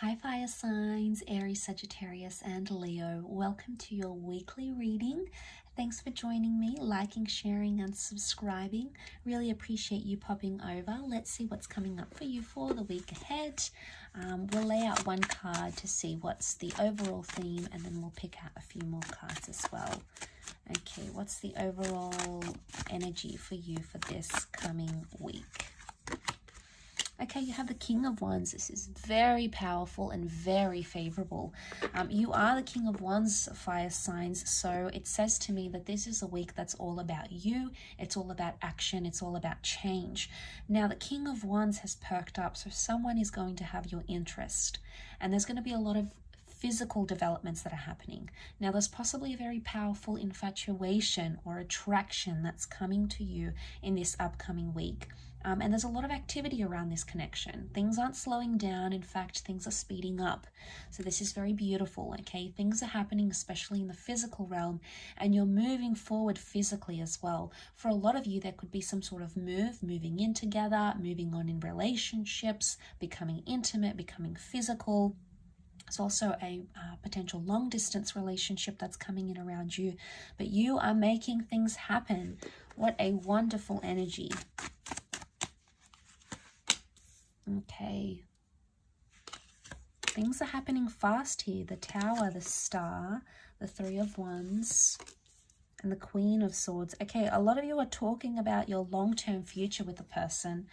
Hi fire signs, Aries, Sagittarius and Leo. Welcome to your weekly reading. Thanks for joining me, liking, sharing and subscribing. Really appreciate you popping over. Let's see what's coming up for you for the week ahead. We'll lay out one card to see what's the overall theme and then we'll pick out a few more cards as well. Okay, what's the overall energy for you for this coming week? Okay, you have the King of Wands. This is very powerful and very favorable. You are the King of Wands, fire signs. So it says to me that this is a week that's all about you. It's all about action. It's all about change. Now, the King of Wands has perked up. So someone is going to have your interest. And there's going to be a lot of physical developments that are happening. Now, there's possibly a very powerful infatuation or attraction that's coming to you in this upcoming week. And there's a lot of activity around this connection. Things aren't slowing down. In fact, things are speeding up. So this is very beautiful, okay? Things are happening, especially in the physical realm, and you're moving forward physically as well. For a lot of you, there could be some sort of moving in together, moving on in relationships, becoming intimate, becoming physical. There's also a potential long-distance relationship that's coming in around you. But you are making things happen. What a wonderful energy. Okay. Things are happening fast here. The Tower, the Star, the Three of Wands, and the Queen of Swords. Okay, a lot of you are talking about your long-term future with a person,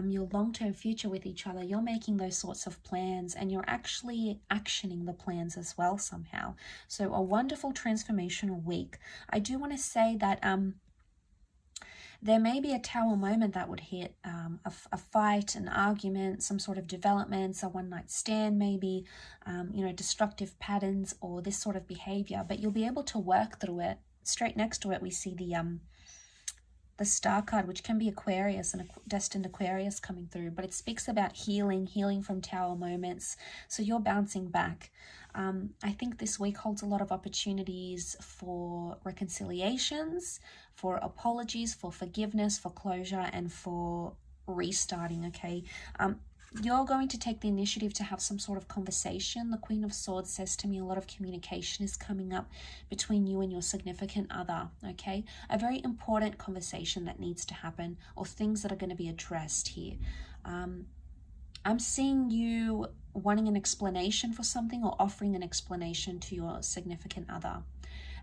your long-term future with each other. You're making those sorts of plans and you're actually actioning the plans as well somehow. So a wonderful transformational week. I do want to say that there may be a Tower moment that would hit, a fight, an argument, some sort of developments, a one-night stand maybe, destructive patterns or this sort of behavior, but you'll be able to work through it. Straight next to it, we see the Star card, which can be Aquarius and a destined Aquarius coming through, but it speaks about healing from Tower moments. So you're bouncing back. I think this week holds a lot of opportunities for reconciliations, for apologies, for forgiveness, for closure, and for restarting, okay? You're going to take the initiative to have some sort of conversation. The Queen of Swords says to me a lot of communication is coming up between you and your significant other, okay? A very important conversation that needs to happen, or things that are going to be addressed here. I'm seeing you wanting an explanation for something or offering an explanation to your significant other.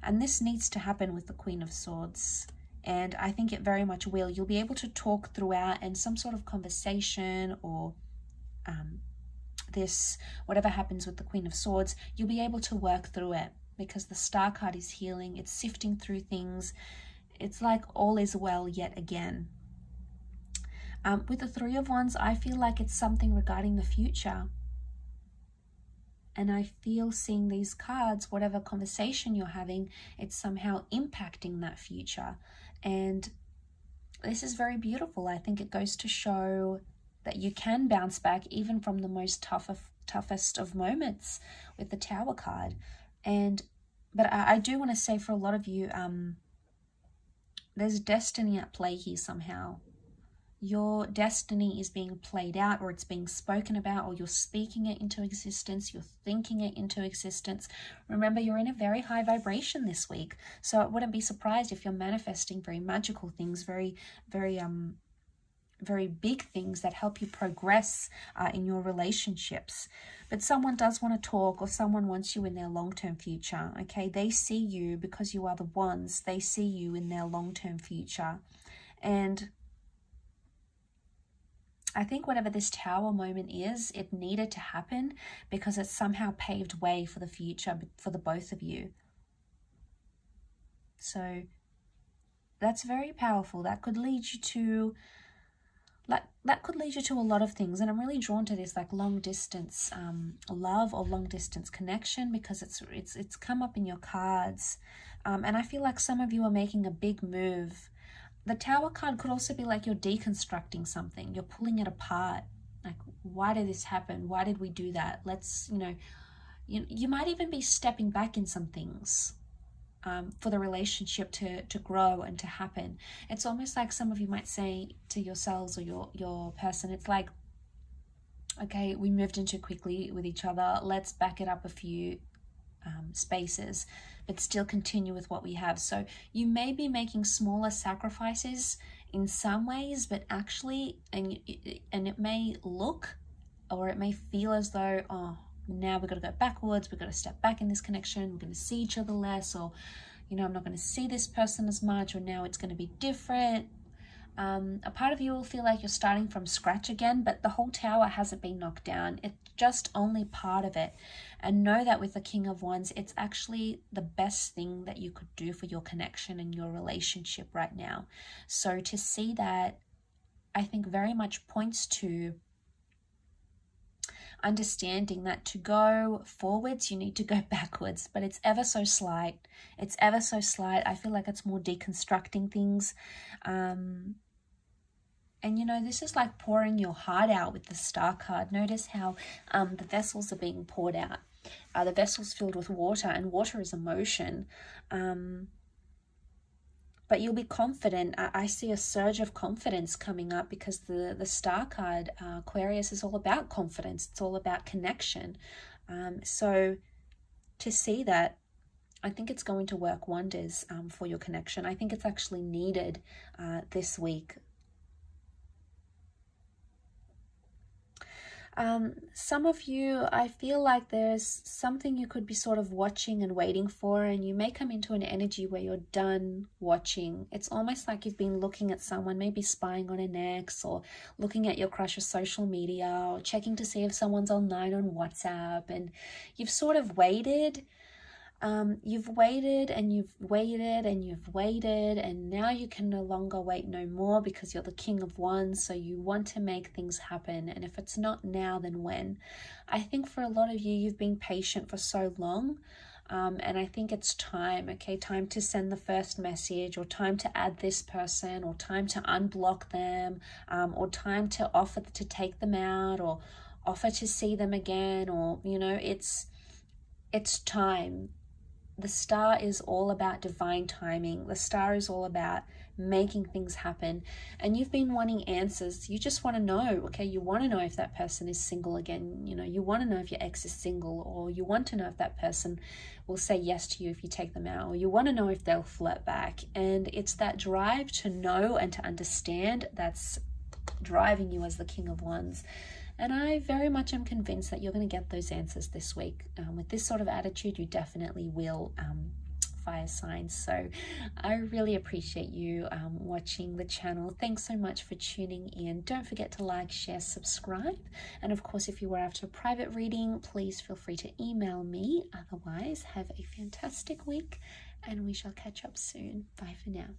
And this needs to happen with the Queen of Swords. And I think it very much will. You'll be able to talk throughout and some sort of conversation or whatever happens with the Queen of Swords, you'll be able to work through it because the Star card is healing. It's sifting through things. It's like all is well yet again. With the Three of Wands, I feel like it's something regarding the future. And I feel seeing these cards, whatever conversation you're having, it's somehow impacting that future. And this is very beautiful. I think it goes to show that you can bounce back even from the most toughest of moments with the Tower card. But I do want to say for a lot of you, there's destiny at play here somehow. Your destiny is being played out, or it's being spoken about, or you're speaking it into existence, you're thinking it into existence. Remember, you're in a very high vibration this week, so I wouldn't be surprised if you're manifesting very magical things, very big things that help you progress in your relationships. But someone does want to talk, or someone wants you in their long-term future, okay? They see you because you are the Wands. They see you in their long-term future. And I think whatever this Tower moment is, it needed to happen because it somehow paved way for the future for the both of you. So that's very powerful. That could lead you to a lot of things, and I'm really drawn to this like long distance love or long distance connection because it's come up in your cards, and I feel like some of you are making a big move. The Tower card could also be like you're deconstructing something, you're pulling it apart. Like, why did this happen? Why did we do that? Let's, you might even be stepping back in some things for the relationship to grow and to happen. It's almost like some of you might say to yourselves or your person, it's like, Okay, we moved in too quickly with each other. Let's back it up a few spaces, but still continue with what we have. So you may be making smaller sacrifices in some ways, but actually, and it may look, or it may feel as though, oh, now we've got to go backwards, we've got to step back in this connection, we're going to see each other less, or, you know, I'm not going to see this person as much, or now it's going to be different. A part of you will feel like you're starting from scratch again, but the whole tower hasn't been knocked down. It's just only part of it. And know that with the King of Wands, it's actually the best thing that you could do for your connection and your relationship right now. So to see that, I think very much points to understanding that to go forwards, you need to go backwards, but it's ever so slight. It's ever so slight. I feel like it's more deconstructing things. And, you know, this is like pouring your heart out with the Star card. Notice how the vessels are being poured out. The vessels filled with water, and water is emotion. But you'll be confident. I see a surge of confidence coming up because the Star card, Aquarius, is all about confidence. It's all about connection. So to see that, I think it's going to work wonders for your connection. I think it's actually needed this week. Some of you, I feel like there's something you could be sort of watching and waiting for, and you may come into an energy where you're done watching. It's almost like you've been looking at someone, maybe spying on an ex, or looking at your crush's social media, or checking to see if someone's online on WhatsApp, and you've sort of waited. You've waited and you've waited and you've waited, and now you can no longer wait no more because you're the King of Wands, so you want to make things happen. And if it's not now, then when? I think for a lot of you, you've been patient for so long, and I think it's time, okay? Time to send the first message, or time to add this person, or time to unblock them, or time to offer to take them out, or offer to see them again, or, you know, it's time. The Star is all about divine timing. The Star is all about making things happen. And you've been wanting answers. You just want to know, okay? You want to know if that person is single again. You know, you want to know if your ex is single, or you want to know if that person will say yes to you if you take them out, or you want to know if they'll flirt back. And it's that drive to know and to understand that's driving you as the King of Wands. And I very much am convinced that you're going to get those answers this week. With this sort of attitude, you definitely will, fire signs. So I really appreciate you watching the channel. Thanks so much for tuning in. Don't forget to like, share, subscribe. And of course, if you were after a private reading, please feel free to email me. Otherwise, have a fantastic week, and we shall catch up soon. Bye for now.